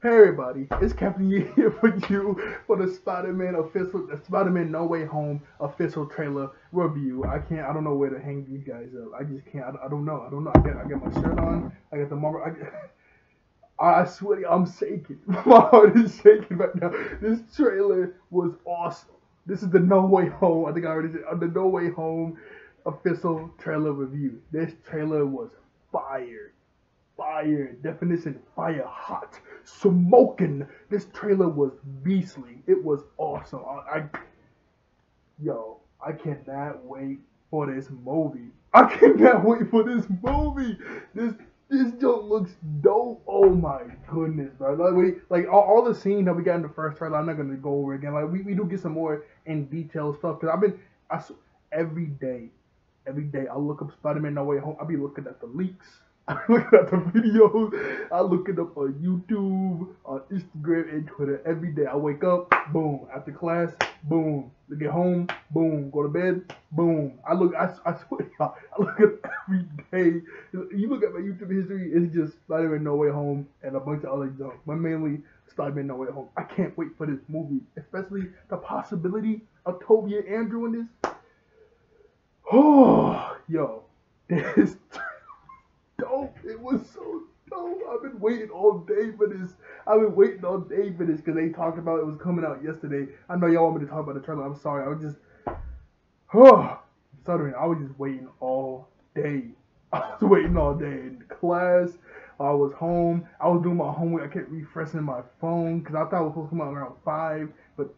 Hey everybody, it's Captain Yi here for you for the Spider-Man No Way Home official trailer review. I don't know where to hang these guys up. I just can't. I don't know. I got my shirt on. I got the Marvel. I swear I'm shaking. My heart is shaking right now. This trailer was awesome. This is the No Way Home. I think I already said the No Way Home official trailer review. This trailer was fire. Fire, definition, fire, hot, smoking. This trailer was beastly. It was awesome. I cannot wait for this movie. I cannot wait for this movie. This joke looks dope. Oh my goodness, bro. Like all the scenes that we got in the first trailer, I'm not gonna go over again. Like we do get some more in detail stuff because every day I look up Spider-Man No Way Home. I be looking at the leaks. I'm looking at the videos. I look it up on YouTube, on Instagram, and Twitter every day. I wake up, boom. After class, boom. To get home, boom. Go to bed, boom. I swear, y'all, I look at every day. You look at my YouTube history, it's just Spider-Man No Way Home and a bunch of other junk. But mainly Spider-Man No Way Home. I can't wait for this movie, especially the possibility of Tobey and Andrew in this. Oh, yo, this. Dope. It was so dope. I've been waiting all day for this. Because they talked about it was coming out yesterday. I know y'all want me to talk about the trailer. I'm sorry. I was just, stuttering. I was just waiting all day. I was waiting all day in class. I was home. I was doing my homework. I kept refreshing my phone because I thought it was supposed to come out around 5. But,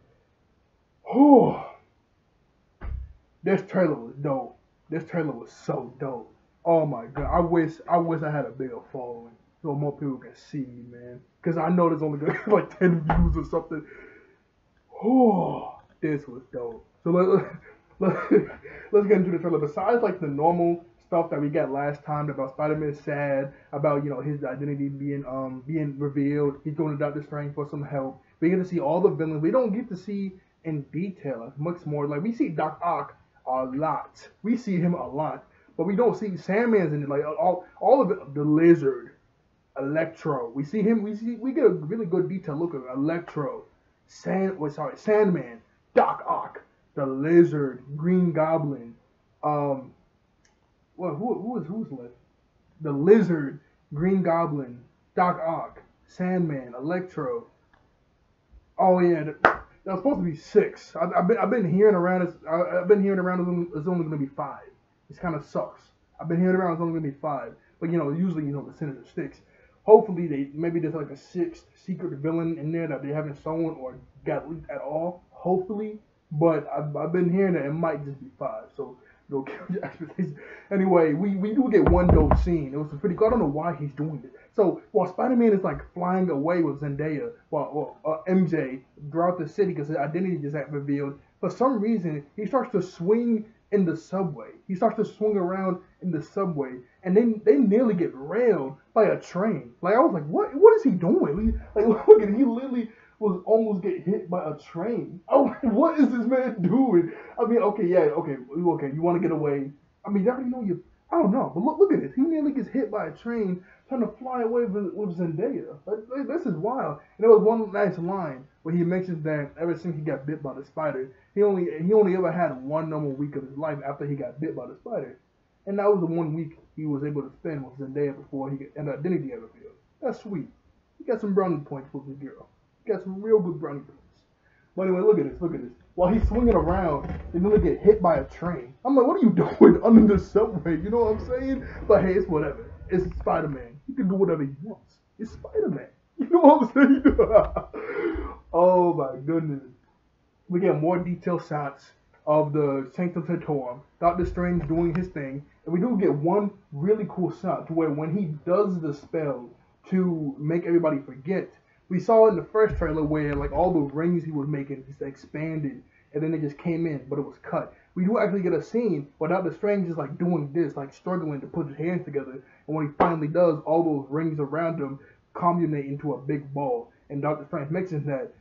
this trailer was dope. This trailer was so dope. Oh my god, I wish I had a bigger following so more people can see me, man. Cause I know there's only gonna be like 10 views or something. Oh, this was dope. So let's get into the trailer. Besides like the normal stuff that we got last time about Spider-Man sad, about his identity being revealed, he's going to Doctor Strange for some help. We get to see all the villains. We don't get to see in detail much more. Like we see Doc Ock a lot. We see him a lot. But we don't see Sandman's in it, like all of it. The Lizard, Electro. We see him. We get a really good detailed look at Electro, Sandman, Doc Ock, the Lizard, Green Goblin. Who's left? The Lizard, Green Goblin, Doc Ock, Sandman, Electro. Oh yeah, that was supposed to be 6. I've been hearing around. I've been hearing around. It's only gonna be 5. This kind of sucks. I've been hearing around it's only gonna be 5, but usually the percentage sticks. Hopefully maybe there's like a 6th secret villain in there that they haven't shown or got leaked at all. Hopefully, but I've been hearing that it might just be 5. So don't kill your expectations. Anyway, we do get one dope scene. It was pretty cool. I don't know why he's doing it. So while Spider-Man is like flying away with Zendaya, while MJ throughout the city because his identity just got revealed, for some reason he starts to swing in the subway. He starts to swing around in the subway, and then they nearly get railed by a train. Like I was like, what is he doing? Like look at him. He literally was almost get hit by a train. Oh, what is this man doing? I mean, okay. You want to get away? I mean, you already know you. I don't know, but look at this. He nearly gets hit by a train trying to fly away with Zendaya. Like, this is wild. And there was one nice line where he mentions that ever since he got bit by the spider, he only ever had one normal week of his life after he got bit by the spider, and that was the 1 week he was able to spend with Zendaya before he got an identity got revealed. That's sweet. He got some brownie points with this girl. He got some real good brownie points. But anyway, look at this. While he's swinging around, they nearly get hit by a train. I'm like, what are you doing under the subway? You know what I'm saying? But hey, it's whatever. It's Spider-Man. He can do whatever he wants. It's Spider-Man. You know what I'm saying? Oh my goodness. We get more detailed shots of the Sanctum Sanctorum, Doctor Strange doing his thing, and we do get one really cool shot to where when he does the spell to make everybody forget, we saw in the first trailer where like all the rings he was making just expanded and then they just came in, but it was cut. We do actually get a scene where Doctor Strange is like doing this, like struggling to put his hands together, and when he finally does, all those rings around him combinate into a big ball. And Doctor Strange mentions that,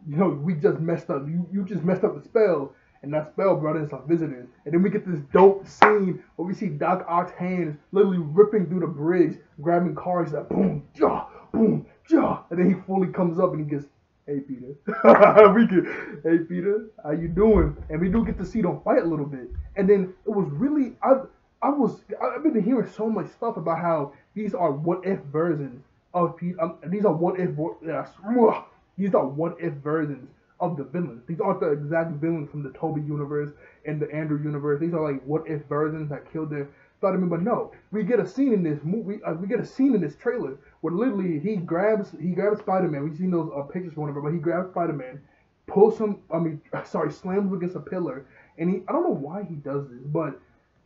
we just messed up. You just messed up the spell, and that spell brought in some visitors. And then we get this dope scene where we see Doc Ock's hands literally ripping through the bridge, grabbing cars like boom, ja, And then he fully comes up and he gets, hey Peter, hey Peter, how you doing? And we do get to see them fight a little bit. And then it was really, I've been hearing so much stuff about how these are what if versions of Peter. These are what if, these are what if versions of the villains. These aren't the exact villains from the Toby universe and the Andrew universe. These are like what if versions that killed their Spider-Man. But no, we get a scene in this movie. We get a scene in this trailer where literally he grabs Spider-Man. We've seen those pictures or whatever, but he grabs Spider-Man, pulls him. Slams him against a pillar, and I don't know why he does this, but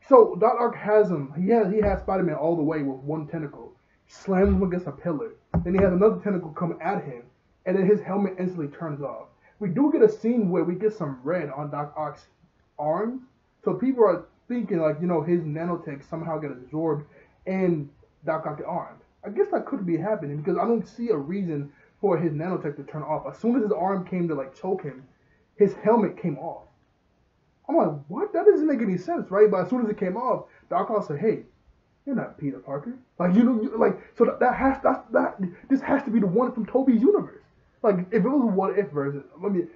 so Doc Ock has him. He has Spider-Man all the way with one tentacle, slams him against a pillar. Then he has another tentacle come at him, and then his helmet instantly turns off. We do get a scene where we get some red on Doc Ock's arms, so people are thinking like, his nanotech somehow get absorbed in Doc Ock's arm. I guess that could be happening because I don't see a reason for his nanotech to turn off. As soon as his arm came to like choke him, his helmet came off. I'm like, what? That doesn't make any sense, right? But as soon as it came off, Doc Ock said, "Hey, you're not Peter Parker." Like so this has to be the one from Toby's universe. Like if it was a what if version, the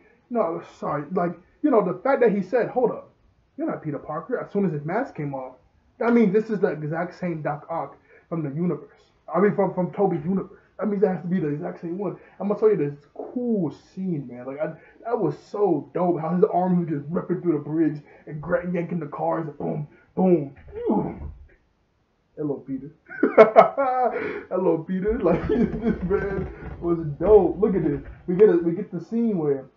fact that he said, "Hold up, you're not Peter Parker," as soon as his mask came off, that means this is the exact same Doc Ock from the universe. I mean, from Toby's universe. That means that has to be the exact same one. I'm gonna tell you this cool scene, man. That was so dope. How his arm was just ripping through the bridge and yanking the cars. And boom, boom. Hello, Peter. Hello, Peter. Like this man was dope. Look at this. We get the scene where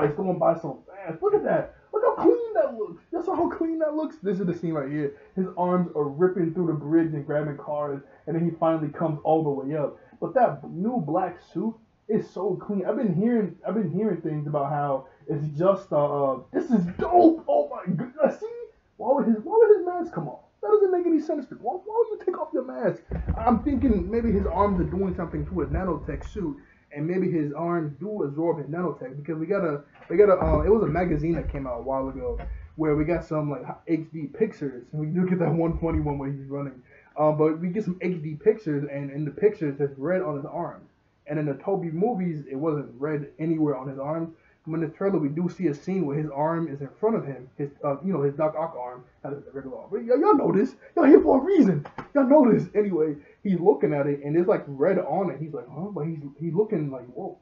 it's going by so fast. Look at that. Look how clean that looks. You saw how clean that looks? This is the scene right here. His arms are ripping through the bridge and grabbing cars, and then he finally comes all the way up. But that new black suit is so clean. I've been hearing things about how it's just this is dope. Oh my goodness. See? Why would his mask come off? That doesn't make any sense to me. Why would you take off your mask? I'm thinking maybe his arms are doing something to his nanotech suit, and maybe his arms do absorb his nanotech because we got a it was a magazine that came out a while ago where we got some like HD pictures, and we do get that one funny one where he's running. But we get some HD pictures, and in the pictures there's red on his arms, and in the Toby movies it wasn't red anywhere on his arms. In the trailer, we do see a scene where his arm is in front of him. His Doc Ock arm, not his regular arm. But y'all know this. Y'all here for a reason. Y'all know this. Anyway, he's looking at it, and there's like red on it. He's like, huh? But he's looking like, whoa,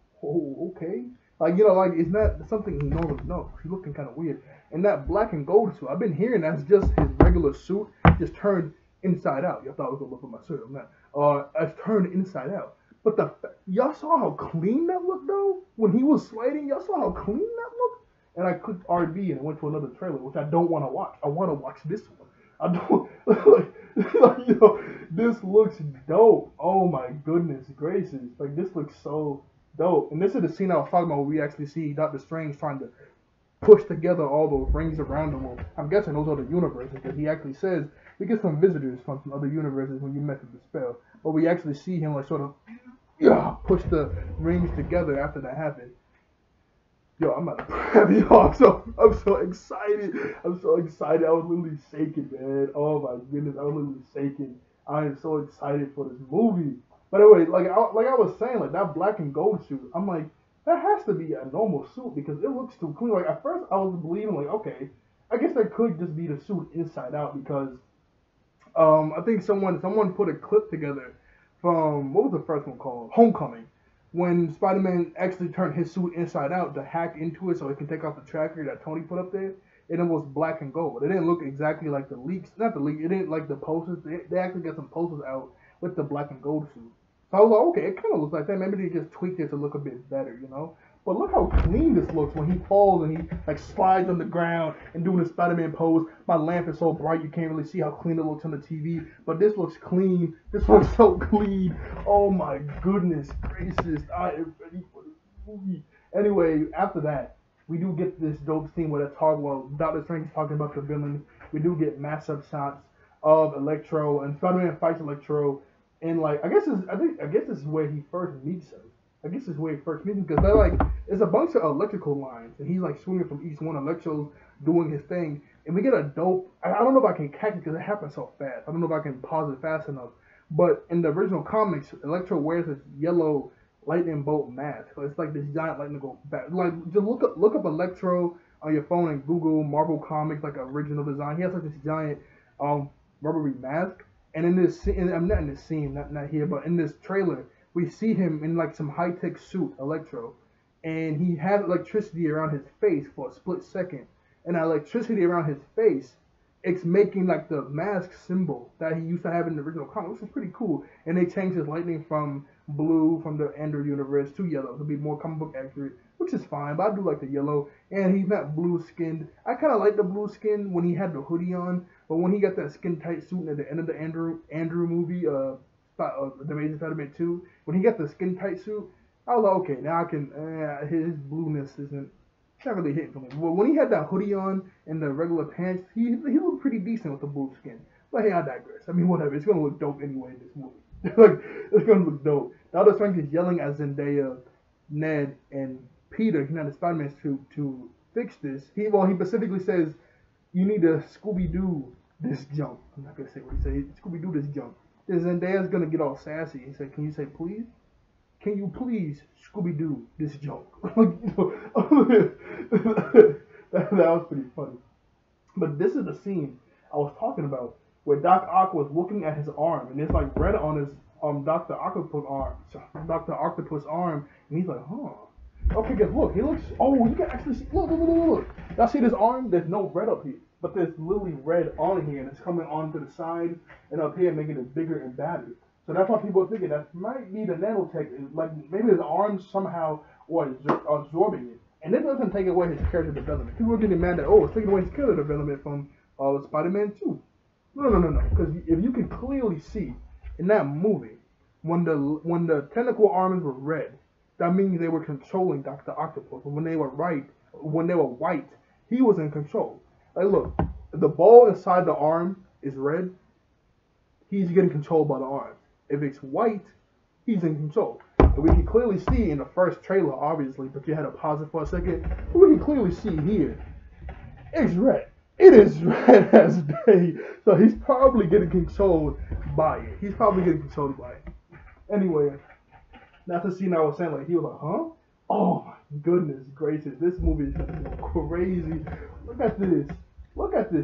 okay. Like it's not something he normally knows. He's looking kind of weird. And that black and gold suit, I've been hearing that's just his regular suit, just turned inside out. Y'all thought I was gonna look for my suit. I'm not. It's turned inside out. But y'all saw how clean that looked though? When he was sliding, y'all saw how clean that looked? And I clicked RB and it went to another trailer, which I don't want to watch. I want to watch this one. I don't, this looks dope. Oh my goodness gracious. Like, this looks so dope. And this is the scene I was talking about where we actually see Doctor Strange trying to push together all those rings around him. Well, I'm guessing those are the universes, because he actually says we get some visitors from some other universes when you mess with the spell. But we actually see him like sort of push the rings together after that happened. Yo, I'm about to grab you off. I'm so excited. I'm so excited. I was literally shaking, man. Oh my goodness, I was literally shaking. I am so excited for this movie. But anyway, like I was saying, like that black and gold suit, I'm like, that has to be a normal suit because it looks too clean. Like at first I was believing like, okay, I guess that could just be the suit inside out because I think someone put a clip together from, what was the first one called? Homecoming. When Spider-Man actually turned his suit inside out to hack into it so he can take off the tracker that Tony put up there, and it was black and gold. It didn't look exactly like the leaks, not the leak, it didn't like the posters. They actually got some posters out with the black and gold suit. So I was like, okay, it kind of looks like that. Maybe they just tweaked it to look a bit better, you know? But look how clean this looks when he falls and he like slides on the ground and doing the Spider-Man pose. My lamp is so bright you can't really see how clean it looks on the TV. But this looks clean. This looks so clean. Oh my goodness gracious. I am ready for this movie. Anyway, after that, we do get this dope scene where Doctor Strange is talking about the villains. We do get massive shots of Electro, and Spider-Man fights Electro. And like I guess this is where he first meets him. I guess this is where he first meets him because they're like, it's a bunch of electrical lines, and he's like swinging from each one. Electro's doing his thing, and we get a dope. I don't know if I can catch it because it happens so fast. I don't know if I can pause it fast enough. But in the original comics, Electro wears this yellow lightning bolt mask. So it's like this giant lightning bolt back. Like just look up Electro on your phone and Google Marvel Comics like original design. He has like this giant um rubbery mask. And in this scene, I'm not in this scene, not here, but in this trailer, we see him in like some high tech suit, Electro, and he has electricity around his face for a split second. And that electricity around his face, it's making like the mask symbol that he used to have in the original comic, which is pretty cool. And they changed his lightning from blue from the Ender universe to yellow to be more comic book accurate, which is fine. But I do like the yellow, and he's not blue skinned. I kind of like the blue skin when he had the hoodie on, but when he got that skin tight suit at the end of the Andrew movie, the Amazing Spider-Man 2, when he got the skin tight suit, I was like, okay, now I can. His blueness isn't. It's not really hitting for me. But when he had that hoodie on and the regular pants, he looked pretty decent with the blue skin. But hey, I digress. I mean, whatever. It's gonna look dope anyway in this movie. Like, it's gonna look dope. Doctor Strange is yelling at Zendaya, Ned, and Peter, United Spider-Man, to fix this. He specifically says, you need to Scooby-Doo this junk. I'm not gonna say what he said. Scooby-Doo this junk. Then Zendaya's gonna get all sassy. He said, can you say please? Can you please Scooby-Doo this joke? that was pretty funny. But this is the scene I was talking about where Doc Ock was looking at his arm, and there's like red on his Dr. Octopus arm, and he's like, huh. Okay, guys, look, he looks. Oh, you can actually see. Look. Y'all see this arm? There's no red up here, but there's literally red on here, and it's coming onto the side and up here, making it bigger and badder. So that's why people are thinking that might be the nanotech, like maybe his arms somehow or absorbing it. And it doesn't take away his character development. People are getting mad that, oh, it's taking away his character development from Spider-Man 2. No. Because if you can clearly see in that movie, when the tentacle arms were red, that means they were controlling Dr. Octopus. When they were white, he was in control. Like, look, the ball inside the arm is red. He's getting controlled by the arm. If it's white, he's in control. And we can clearly see in the first trailer, obviously, but you had to pause it for a second. But we can clearly see here, it's red. It is red as day. So he's probably getting controlled by it. Anyway, that's the scene I was saying. Like, he was like, huh? Oh my goodness gracious, this movie is crazy. Look at this.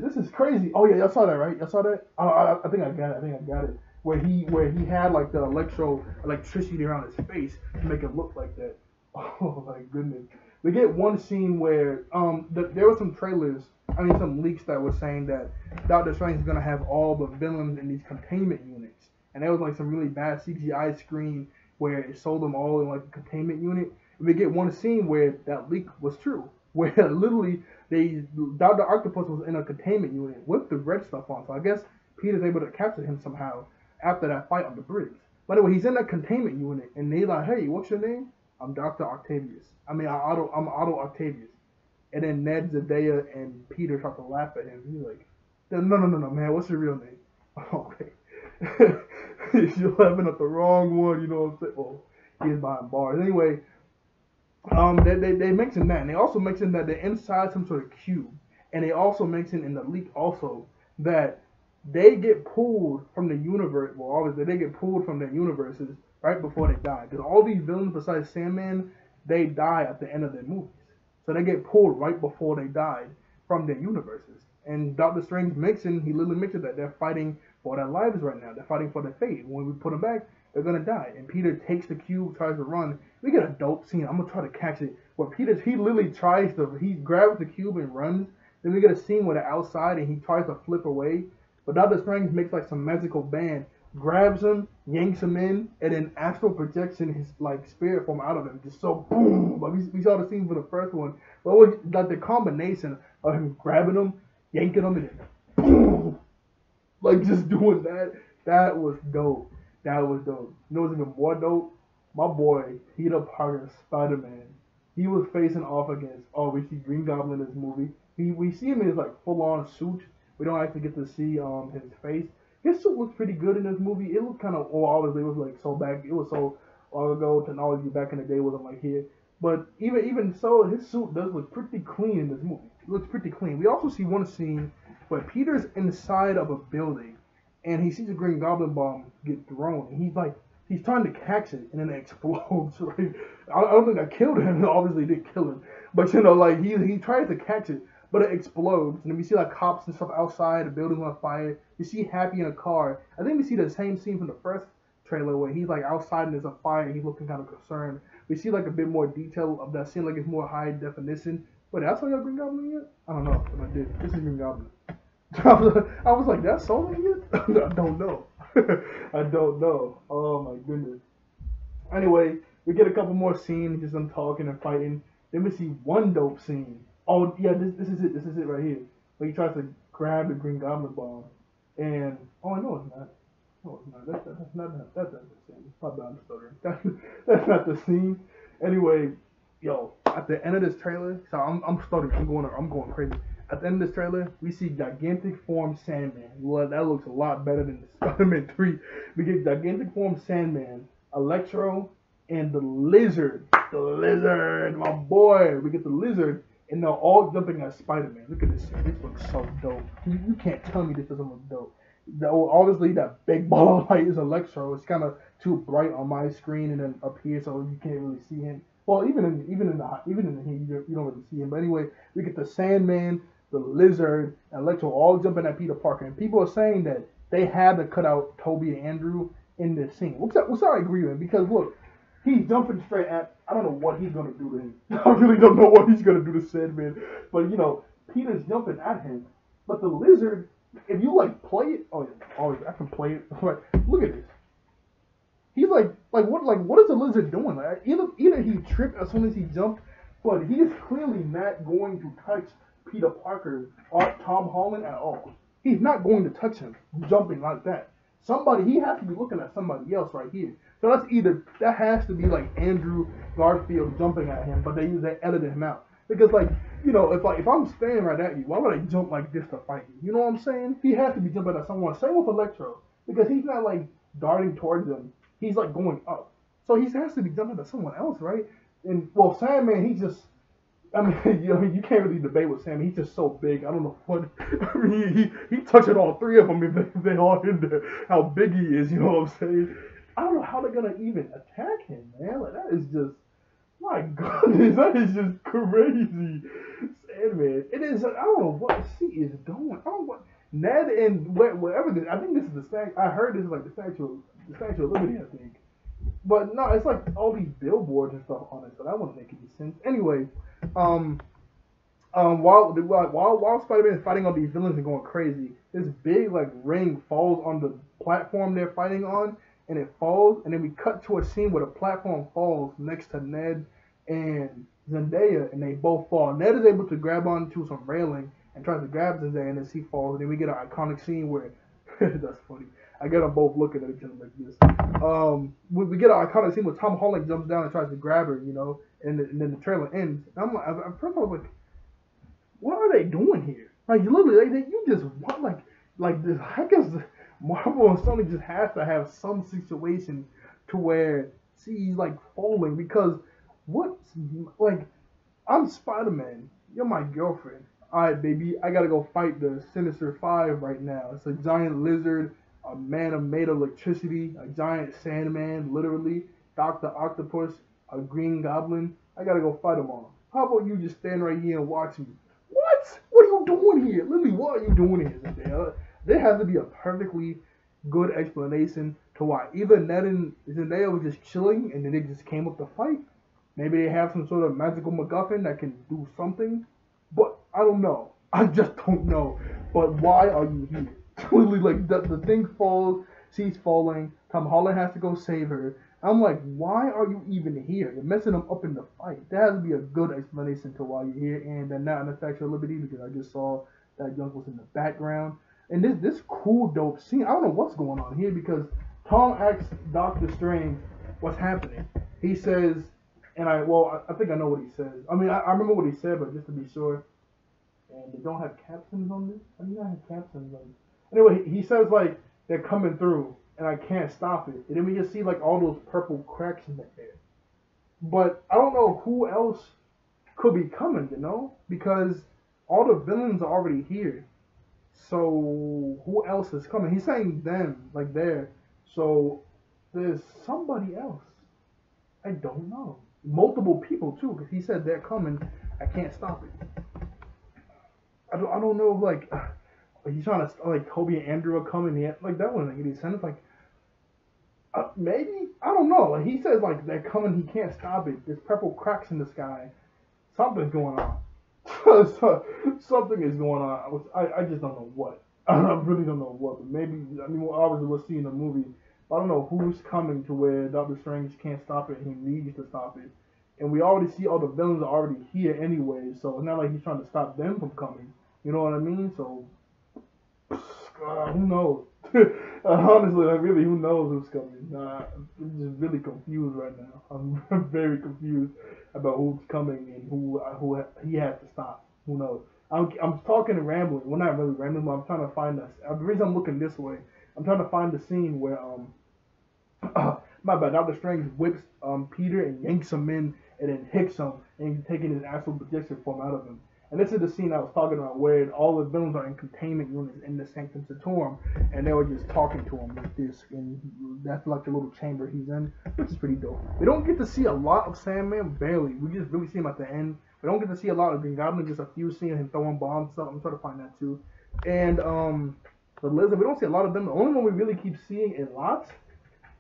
This is crazy. Oh yeah, y'all saw that, right? Y'all saw that? I think I got it. Where he had like the electricity around his face to make it look like that. Oh my goodness. We get one scene where there were some some leaks that were saying that Doctor Strange is gonna have all the villains in these containment units, and there was like some really bad CGI screen where it sold them all in like a containment unit. And we get one scene where that leak was true, where literally Dr. Octopus was in a containment unit with the red stuff on. So I guess Peter's able to capture him somehow after that fight on the bridge. But anyway, he's in that containment unit, and they like, hey, what's your name? I'm Dr. Octavius. I'm Otto Octavius. And then Ned, Zendaya, and Peter start to laugh at him. He's like, no, man, what's your real name? Okay. You're laughing at the wrong one, you know what I'm saying? Well, he's behind bars. Anyway, they mentioned that, and they also mentioned that they're inside some sort of cube. And they also mentioned in the leak also that they get pulled from the universe. Well, obviously, they get pulled from their universes right before they die. Because all these villains, besides Sandman, they die at the end of their movies. So they get pulled right before they died from their universes. And Doctor Strange he literally mentioned that they're fighting for their lives right now. They're fighting for their fate. When we put them back, they're going to die. And Peter takes the cube, tries to run. We get a dope scene. I'm going to try to catch it. Where he literally he grabs the cube and runs. Then we get a scene where they're outside and he tries to flip away. But Doctor Strange makes like some magical band, grabs him, yanks him in, and then astral projection his like spirit form out of him. Just so boom. Like we saw the scene for the first one. But it was like the combination of him grabbing him, yanking him, and then boom. Like just doing that. That was dope. You know what's even more dope? My boy, Peter Parker, Spider-Man. He was facing off against, we see Green Goblin in this movie. We see him in his like full-on suit. We don't actually get to see his face. His suit looks pretty good in this movie. It looked kind of, obviously it was like so back. It was so long ago. Technology back in the day wasn't like here. But even so, his suit does look pretty clean in this movie. It looks pretty clean. We also see one scene where Peter's inside of a building, and he sees a Green Goblin bomb get thrown, and he's trying to catch it, and then it explodes. Like, I don't think that killed him. Obviously, it didn't kill him, but like he tries to catch it, but it explodes, and then we see like cops and stuff outside, the building on fire. We see Happy in a car. I think we see the same scene from the first trailer where he's like outside and there's a fire, and he's looking kind of concerned. We see like a bit more detail of that scene, like it's more high definition. But did I saw y'all Green Goblin yet? I don't know if I did. This is Green Goblin. I was like, that's Solo yet? I don't know. I don't know. Oh my goodness. Anyway, we get a couple more scenes, just them talking and fighting. Then we see one dope scene. Oh yeah, this is it. This is it right here. Where he tries to grab the Green Goblin bomb, and oh no, it's not. No, it's not. That's not the scene. My bad, I'm stuttering. That's not the scene. Anyway, yo, at the end of this trailer, so I'm stuttering. I'm going crazy. At the end of this trailer, we see gigantic form Sandman. Well, that looks a lot better than Spider-Man 3. We get gigantic form Sandman, Electro, and the Lizard. The Lizard, my boy. We get the Lizard, and they're all jumping at Spider-Man. Look at this shit. This looks so dope. You can't tell me this doesn't look dope. Obviously, that big ball of light is Electro. It's kind of too bright on my screen, and then up here, so you can't really see him. Well, even in the heat, you don't really see him. But anyway, we get the Sandman, the Lizard, and Electro all jumping at Peter Parker. And people are saying that they had to cut out Toby and Andrew in this scene. Which I agree with, because look, he's jumping straight at, I don't know what he's going to do to him. I really don't know what he's going to do to Sandman. But, Peter's jumping at him. But the Lizard, if you, play it, I can play it. Look at this. He's what is the Lizard doing? Like, either he tripped as soon as he jumped, but he is clearly not going to touch Peter Parker or Tom Holland at all. He's not going to touch him jumping like that. He has to be looking at somebody else right here. So that has to be like Andrew Garfield jumping at him, but they edited him out. Because if I'm standing right at you, why would I jump like this to fight you? You know what I'm saying? He has to be jumping at someone. Same with Electro, because he's not darting towards them. He's going up. So he has to be jumping at someone else, right? And Sandman, he just, you can't really debate with Sandman. He's just so big. I don't know what. He touching all three of them if they all into how big he is. You know what I'm saying? I don't know how they're gonna even attack him, man. That is just, my goodness, that is just crazy. Sandman, it is. I don't know what he is doing. I don't know what Ned and wherever this. I think this is the statue. I heard this is the Statue of Liberty, I think. But no, it's all these billboards and stuff on it, so that wouldn't make any sense. Anyway, while Spider-Man is fighting all these villains and going crazy, this big ring falls on the platform they're fighting on, and it falls, and then we cut to a scene where the platform falls next to Ned and Zendaya, and they both fall. Ned is able to grab onto some railing and tries to grab Zendaya, and then she falls, and then we get an iconic scene where that's funny. I get them both looking at each other like this. We get an iconic scene where Tom Holland jumps down and tries to grab her, and then the trailer ends. And I'm at first I was like, what are they doing here? Literally, you just want this. I guess Marvel and Sony just has to have some situation to where she's falling, because I'm Spider-Man. You're my girlfriend. Alright, baby, I gotta go fight the Sinister Five right now. It's a giant lizard, a man made of electricity, a giant Sandman, literally, Dr. Octopus, a Green Goblin. I gotta go fight them all. How about you just stand right here and watch me? What? What are you doing here? Literally, what are you doing here? There has to be a perfectly good explanation to why either Ned and Zendaya were just chilling and then they just came up to fight. Maybe they have some sort of magical MacGuffin that can do something. But I don't know. I just don't know. But why are you here? Literally, the thing falls, she's falling, Tom Holland has to go save her. I'm like, why are you even here? You're messing them up in the fight. There has to be a good explanation to why you're here, and they're not in the Statue of Liberty, because I just saw that junk was in the background. And this cool, dope scene, I don't know what's going on here, because Tom asks Doctor Strange what's happening. He says, and I think I know what he says. I mean, I remember what he said, but just to be sure. And they don't have captions on this? I mean, I have captions on this. Anyway, he says, they're coming through, and I can't stop it. And then we just see, all those purple cracks in the air. But I don't know who else could be coming, because all the villains are already here. So who else is coming? He's saying them, like there. So there's somebody else. I don't know. Multiple people too, because he said they're coming. I can't stop it. I don't know if like he's trying to like Kobe and Andrew are coming. Yet like that wouldn't make any sense. Like maybe I don't know. Like he says like they're coming. He can't stop it. There's purple cracks in the sky. Something's going on. Something is going on. I just don't know what. I really don't know what. But maybe I mean well, obviously we'll see in the movie. I don't know who's coming to where Doctor Strange can't stop it. He needs to stop it. And we already see all the villains are already here anyway, so it's not like he's trying to stop them from coming. You know what I mean? So, who knows? Honestly, like, really, who knows who's coming? I'm just really confused right now. I'm very confused about who's coming and who he has to stop. Who knows? I'm talking and rambling. Well, not really rambling, but I'm trying to find us. The reason I'm looking this way, I'm trying to find the scene where my bad, Doctor Strange whips Peter and yanks him in and then hits him and he's taking his astral projection form out of him. And this is the scene I was talking about where all the villains are in containment units in the Sanctum Sanctorum and they were just talking to him like this, and that's like the little chamber he's in, which is pretty dope. We don't get to see a lot of Sandman, barely. We just really see him at the end. We don't get to see a lot of Green Goblin, just a few scenes him throwing bombs and stuff. I'm trying to find that too. And the Lizard, we don't see a lot of them. The only one we really keep seeing a lot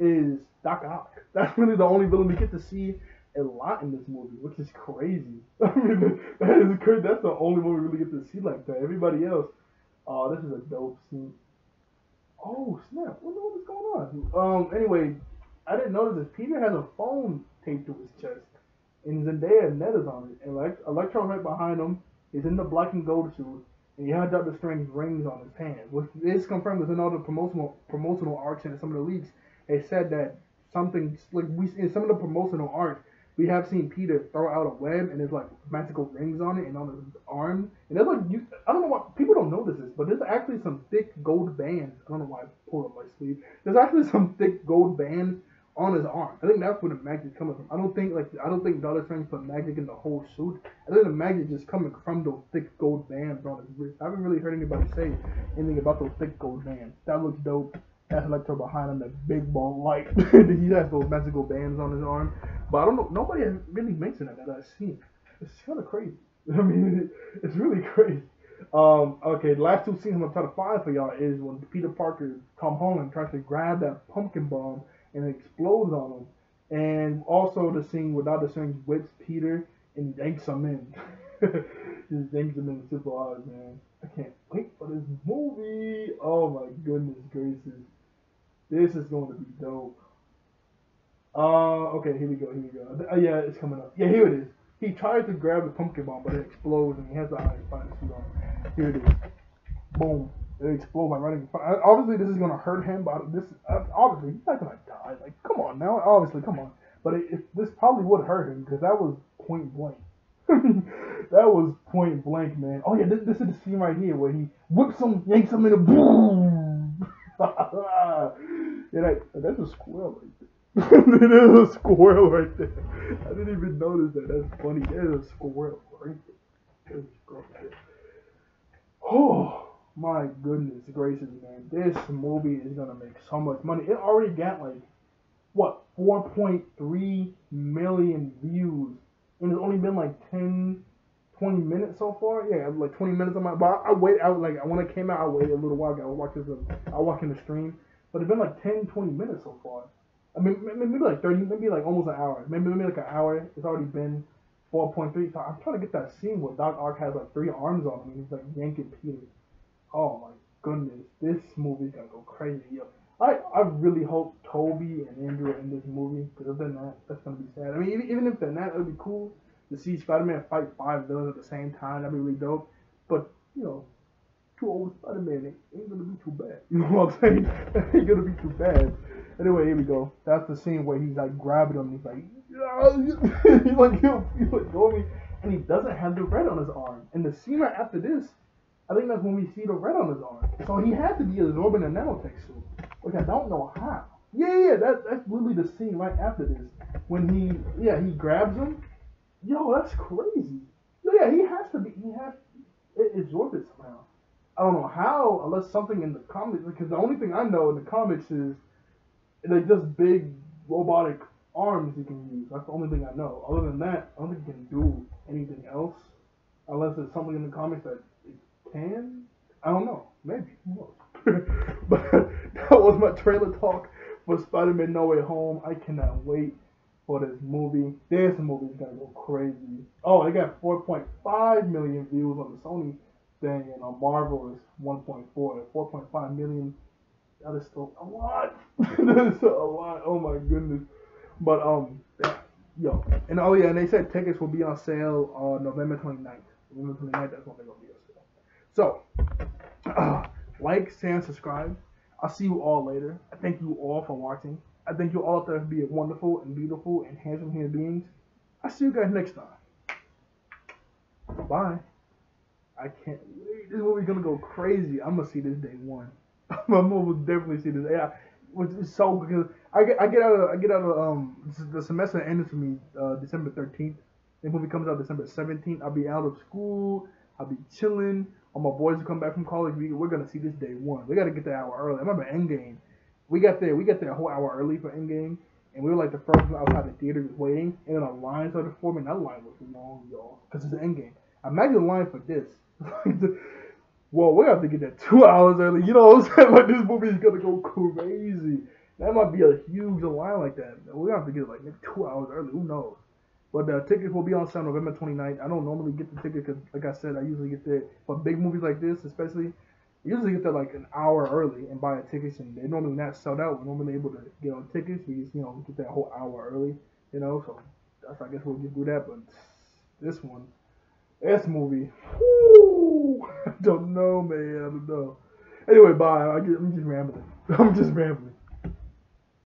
is Doc Ock. That's really the only villain we get to see a lot in this movie, which is crazy. I mean, that is crazy. That's the only one we really get to see like that. Everybody else, oh, this is a dope scene. Oh snap! What is going on? Anyway, I didn't notice this. Peter has a phone taped to his chest, and Zendaya and Ned is on it, and Electron right behind him. He's in the black and gold suit, and he had Doctor Strange rings on his hand, which is confirmed within all the promotional arcs and some of the leaks. They said that something like we in some of the promotional art. We have seen Peter throw out a web and there's like magical rings on it and on his arm. And there's like, I don't know why, people don't notice this, but there's actually some thick gold bands. I don't know why I pulled up my sleeve. There's actually some thick gold bands on his arm. I think that's where the magic's coming from. I don't think Doctor Strange put magic in the whole suit. I think the magic is coming from those thick gold bands on his wrist. I haven't really heard anybody say anything about those thick gold bands. That looks dope. That's Electro behind him, that big ball light. He has those magical bands on his arm. But I don't know, nobody has really mentioned that I've seen. It's kind of crazy. I mean, it's really crazy. Okay, the last two scenes I'm going to try to find for y'all is when Peter Parker, Tom Holland, tries to grab that pumpkin bomb and it explodes on him. And also the scene where Doctor Strange whips Peter and yanks him in. Just yanks him in super hard, man. I can't wait for this movie. Oh my goodness gracious. This is going to be dope. Okay, here we go. Yeah, it's coming up. Yeah, here it is. He tries to grab the pumpkin bomb, but it explodes, and he has the Iron Spider suit on. Here it is. Boom. It explodes by right in front. Obviously, this is gonna hurt him, but obviously he's not gonna die. Like, come on now. Obviously, come on. But this probably would hurt him because that was point blank. That was point blank, man. Oh yeah, this is the scene right here where he whips him, yanks him in a boom. Yeah, that's a squirrel right there. It is a squirrel right there. I didn't even notice that. That's funny. There's a squirrel right there. There's a squirrel right there. Oh my goodness gracious, man. This movie is gonna make so much money. It already got like what 4.3 million views. And it's only been like 10, 20 minutes so far. Yeah, like 20 minutes on my. But when it came out, I waited a little while ago. I was watching the stream, but it's been like 10, 20 minutes so far. I mean, maybe like 30, maybe like almost an hour. Maybe like an hour. It's already been 4.3. So I'm trying to get that scene where Doc Ock has like 3 arms on him and he's like yanking Peter. Oh my goodness, this movie's gonna go crazy. Yo. I really hope Toby and Andrew are in this movie, because if they're not, that's gonna be sad. I mean, even if they're not, it'd be cool to see Spider-Man fight 5 villains at the same time. That'd be really dope. But you know, 2 old Spider-Man ain't gonna be too bad. You know what I'm saying? It ain't gonna be too bad. Anyway, here we go. That's the scene where he's like grabbing him. And he's like, he's like go me, and he doesn't have the red on his arm. And the scene right after this, I think that's when we see the red on his arm. So he had to be absorbing a nanotech suit, which I don't know how. Yeah, that's literally the scene right after this. When he grabs him. Yo, that's crazy. Yeah, he has to be. It absorbs it somehow. I don't know how, unless something in the comics, because the only thing I know in the comics is like just big robotic arms you can use. That's the only thing I know. Other than that, I don't think you can do anything else, unless there's something in the comics that it can. I don't know. Maybe. Who knows? But that was my trailer talk for Spider-Man No Way Home. I cannot wait for this movie. This movie is gonna go crazy. Oh, they got 4.5 million views on the Sony thing, and on Marvel is 1.4. 4.5 million. That is still a lot. That is still a lot. Oh my goodness. But yeah, yo, and oh yeah, and they said tickets will be on sale on November 29th. November 29th, that's when they're gonna be on sale. So, like, share, and subscribe. I'll see you all later. I thank you all for watching. I thank you all out there for being wonderful and beautiful and handsome human beings. I'll see you guys next time. Bye. I can't wait. This movie's gonna go crazy. I'm gonna see this day one. I'm gonna definitely see this. Yeah, which is so because I get out of the semester ended for me December 13th. The movie comes out December 17th. I'll be out of school. I'll be chilling. All my boys will come back from college. We're gonna see this day one. We gotta get there an hour early. I remember Endgame. We got there a whole hour early for Endgame, and we were like the first one outside the theater just waiting. And then a line started forming. That line was long, y'all, because it's Endgame. Imagine the line for this. Well, we have to get there 2 hours early. You know what I'm saying? Like, this movie is gonna go crazy. That might be a huge line like that. We have to get it like maybe 2 hours early. Who knows? But the tickets will be on sale November 29th. I don't normally get the ticket because, like I said, I usually get there. But big movies like this, especially, I usually get there like an hour early and buy a tickets. And they're normally not sold out. We're normally able to get on tickets. We just, get there a whole hour early. So that's, I guess we'll just do that. But this movie, whoo, I don't know, man. I don't know. Anyway, bye. I'm just rambling. I'm just rambling.